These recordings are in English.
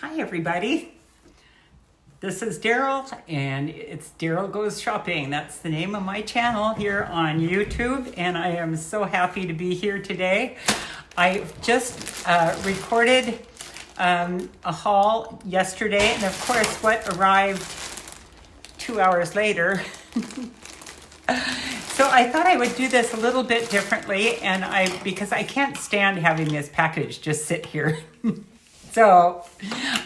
Hi everybody, this is Daryl and it's Daryl Goes Shopping. That's the name of my channel here on YouTube, and I am so happy to be here today. I just recorded a haul yesterday, and of course what arrived 2 hours later. So I thought I would do this a little bit differently, and because I can't stand having this package just sit here. So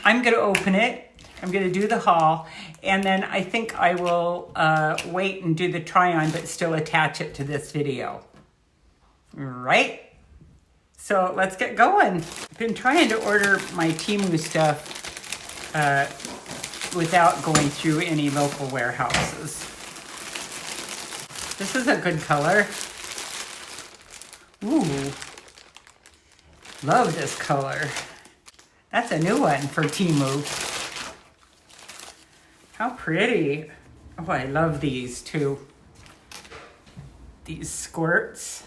I'm going to open it. I'm going to do the haul, and then I think I will wait and do the try on, but still attach it to this video. Right? So let's get going. I've been trying to order my Temu stuff without going through any local warehouses. This is a good color. Ooh, love this color. That's a new one for Temu. How pretty. Oh, I love these too. These skirts.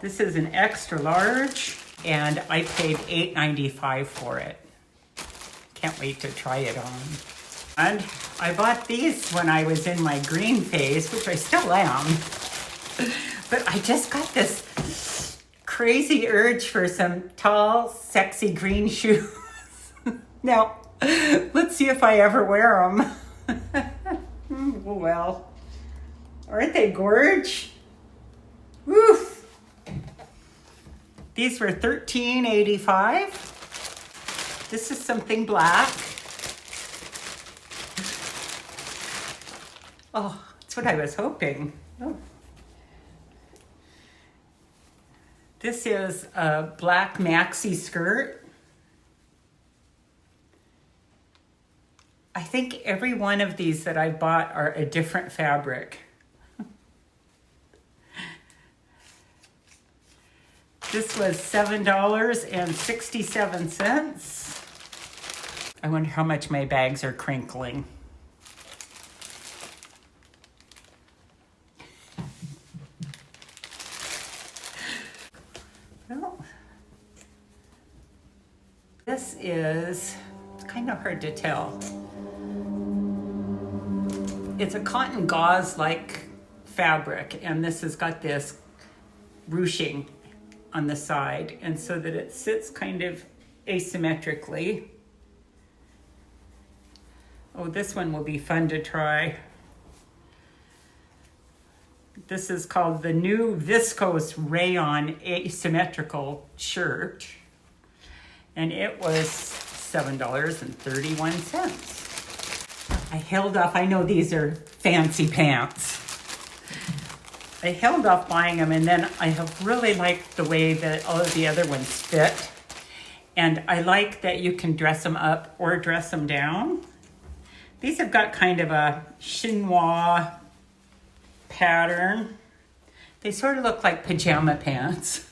This is an extra large, and I paid $8.95 for it. Can't wait to try it on. And I bought these when I was in my green phase, which I still am. But I just got this crazy urge for some tall, sexy green shoes. Now, let's see if I ever wear them. Well, aren't they gorge? Woof. These were $13.85. This is something black. Oh, that's what I was hoping. Oh. This is a black maxi skirt. I think every one of these that I bought are a different fabric. This was $7.67. I wonder how much my bags are crinkling. Well, this is, it's kind of hard to tell. It's a cotton gauze-like fabric, and this has got this ruching on the side, and so that it sits kind of asymmetrically. Oh, this one will be fun to try. This is called the new Viscose rayon asymmetrical shirt, and it was $7.31. I held off. I know these are fancy pants. I held off buying them, and then I have really liked the way that all of the other ones fit. And I like that you can dress them up or dress them down. These have got kind of a chinois pattern. They sort of look like pajama pants.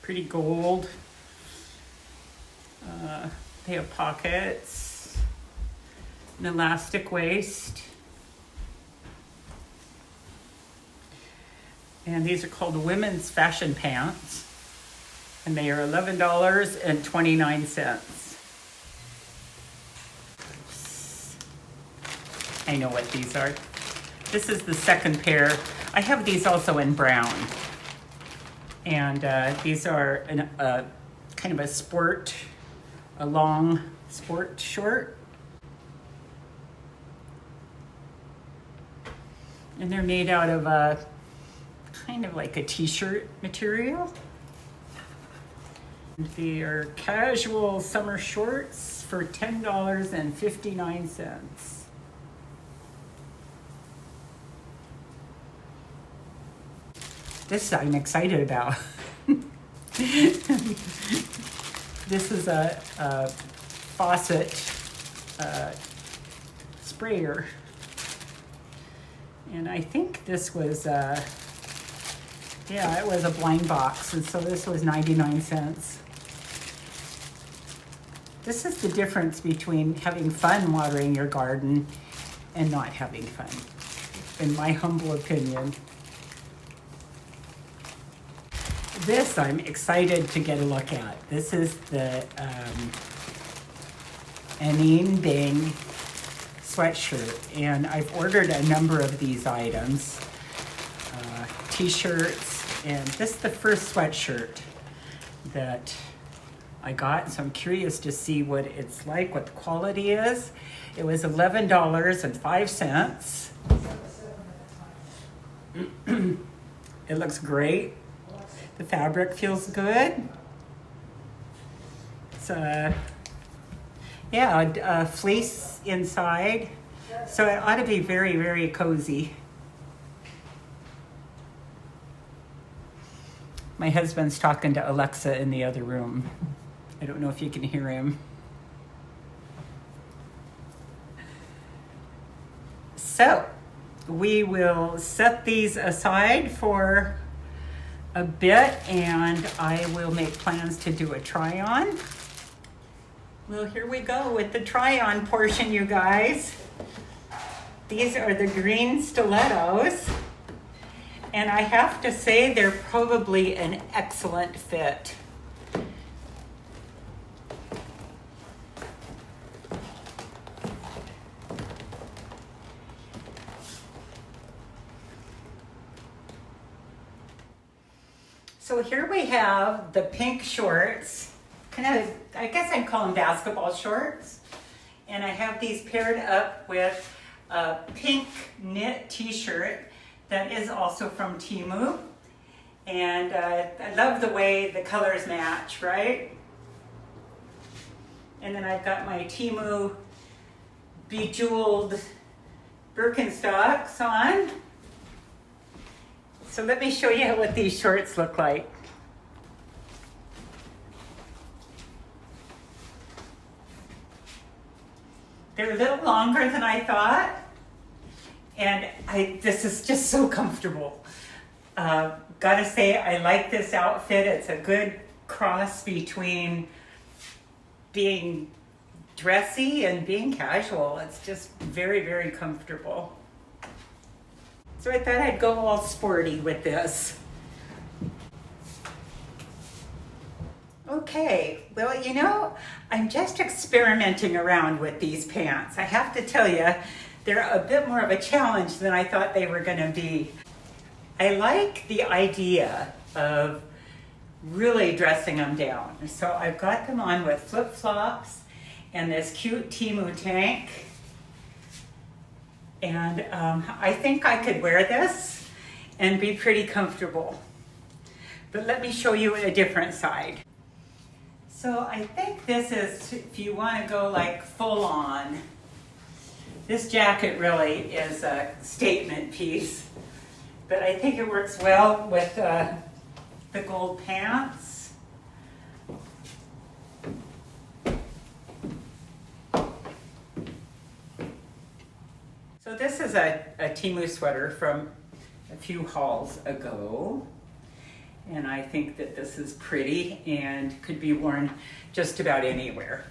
Pretty gold. They have pockets, an elastic waist, and these are called women's fashion pants, and they are $11.29. I know what these are. This is the second pair. I have these also in brown, and these are kind of a long sport short. And they're made out of a kind of like a t-shirt material. They are casual summer shorts for $10.59. This I'm excited about. This is a faucet sprayer, and I think this was yeah, it was a blind box, and so this was 99 cents. This is the difference between having fun watering your garden and not having fun, in my humble opinion. This I'm excited to get a look at. This is the Anine Bing sweatshirt, and I've ordered a number of these items, t-shirts, and this is the first sweatshirt that I got, so I'm curious to see what it's like, what the quality is. It was $11.05. It looks great. The fabric feels good. It's a fleece inside, so it ought to be very, very cozy. My husband's talking to Alexa in the other room. I don't know if you can hear him. So we will set these aside for a bit, and I will make plans to do a try on. Well, here we go with the try on portion, you guys. These are the green stilettos, and I have to say they're probably an excellent fit. So here we have the pink shorts, kind of, I guess I'd call them basketball shorts. And I have these paired up with a pink knit t-shirt that is also from Temu. And I love the way the colors match, right? And then I've got my Temu bejeweled Birkenstocks on. So let me show you what these shorts look like. They're a little longer than I thought, and this is just so comfortable. Gotta say, I like this outfit. It's a good cross between being dressy and being casual. It's just very, very comfortable. So I thought I'd go all sporty with this. Okay, well, you know, I'm just experimenting around with these pants. I have to tell you, they're a bit more of a challenge than I thought they were gonna be. I like the idea of really dressing them down. So I've got them on with flip-flops and this cute Temu tank. And I think I could wear this and be pretty comfortable. But let me show you a different side. So I think this is, if you want to go like full on, this jacket really is a statement piece. But I think it works well with the gold pants. So this is a Temu sweater from a few hauls ago. And I think that this is pretty and could be worn just about anywhere.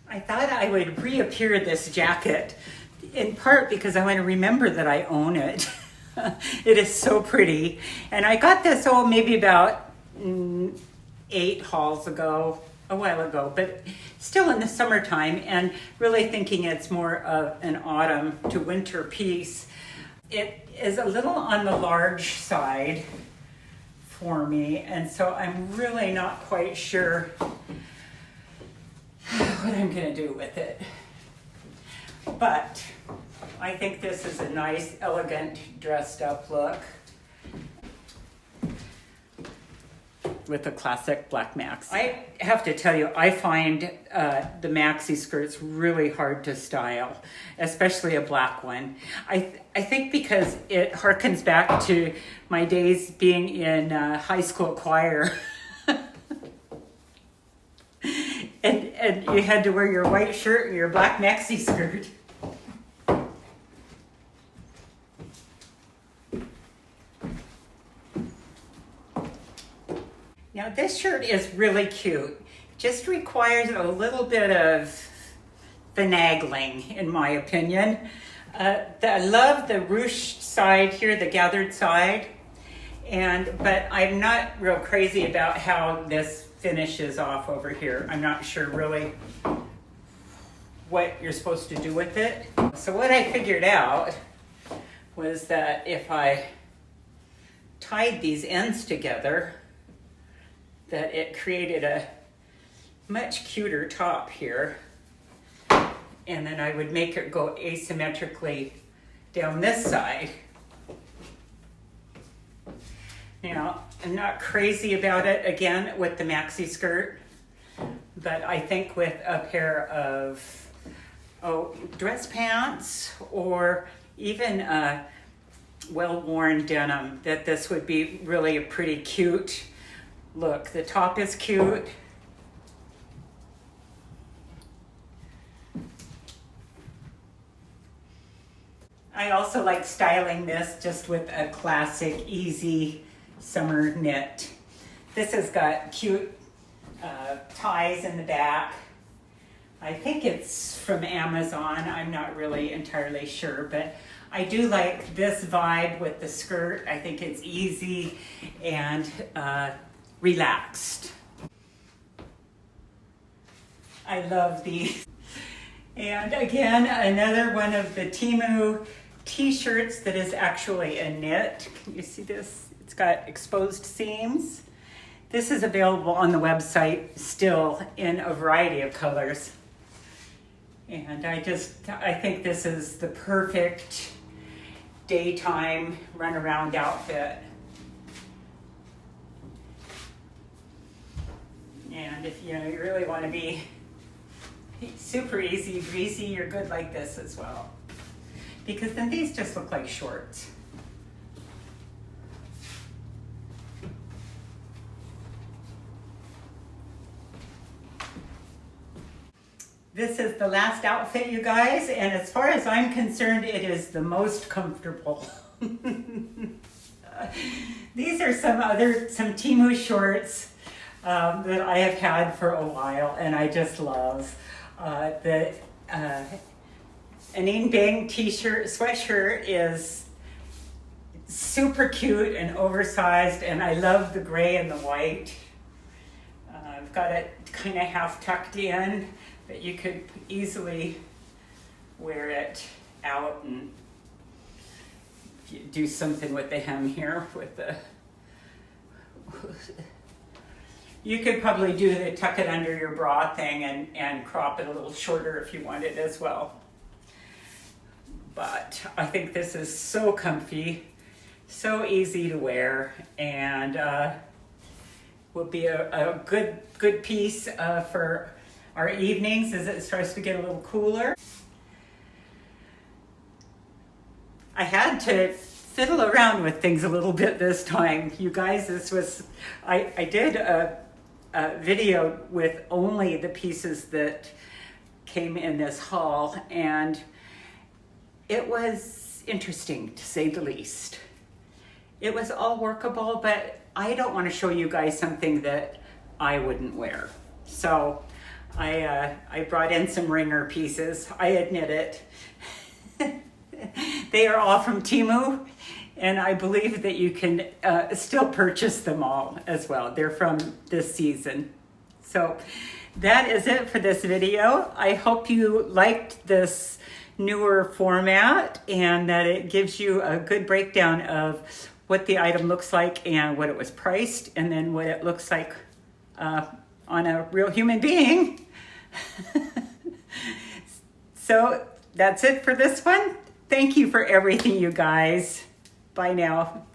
I thought I would reappear this jacket in part because I want to remember that I own it. It is so pretty. And I got this, maybe about 8 hauls ago, a while ago, but still in the summertime, and really thinking it's more of an autumn to winter piece. It is a little on the large side for me, and so I'm really not quite sure what I'm gonna do with it. But I think this is a nice, elegant, dressed up look with a classic black maxi. I have to tell you, I find the maxi skirts really hard to style, especially a black one. I think because it harkens back to my days being in high school choir. and you had to wear your white shirt and your black maxi skirt. Now this shirt is really cute. just requires a little bit of finagling, in my opinion. I love the ruched side here, the gathered side, but I'm not real crazy about how this finishes off over here. I'm not sure really what you're supposed to do with it. So what I figured out was that if I tied these ends together, that it created a much cuter top here. And then I would make it go asymmetrically down this side. Now, I'm not crazy about it, again, with the maxi skirt, but I think with a pair of dress pants or even well-worn denim, that this would be really a pretty cute look. The top is cute. I also like styling this just with a classic, easy summer knit. This has got cute ties in the back. I think it's from Amazon. I'm not really entirely sure, but I do like this vibe with the skirt. I think it's easy and relaxed. I love these. And again, another one of the Temu t-shirts that is actually a knit. Can you see this? It's got exposed seams. This is available on the website still in a variety of colors. And I think this is the perfect daytime run-around outfit. And if you really want to be super easy breezy, you're good like this as well. Because then these just look like shorts. This is the last outfit, you guys, and as far as I'm concerned, it is the most comfortable. These are some Temu shorts that I have had for a while, and I just love. The Anine Bing t-shirt, sweatshirt is super cute and oversized, and I love the gray and the white. I've got it kind of half tucked in, but you could easily wear it out and do something with the hem here with the... You could probably do the tuck it under your bra thing and crop it a little shorter if you wanted as well. But I think this is so comfy, so easy to wear, and will be a good piece for our evenings as it starts to get a little cooler. I had to fiddle around with things a little bit this time. You guys, I did a video with only the pieces that came in this haul, and it was interesting to say the least. It was all workable, but I don't want to show you guys something that I wouldn't wear. So I brought in some ringer pieces. I admit it. They are all from Temu, and I believe that you can still purchase them all as well. They're from this season. So that is it for this video. I hope you liked this newer format and that it gives you a good breakdown of what the item looks like and what it was priced, and then what it looks like on a real human being. So that's it for this one. Thank you for everything, you guys. Bye now.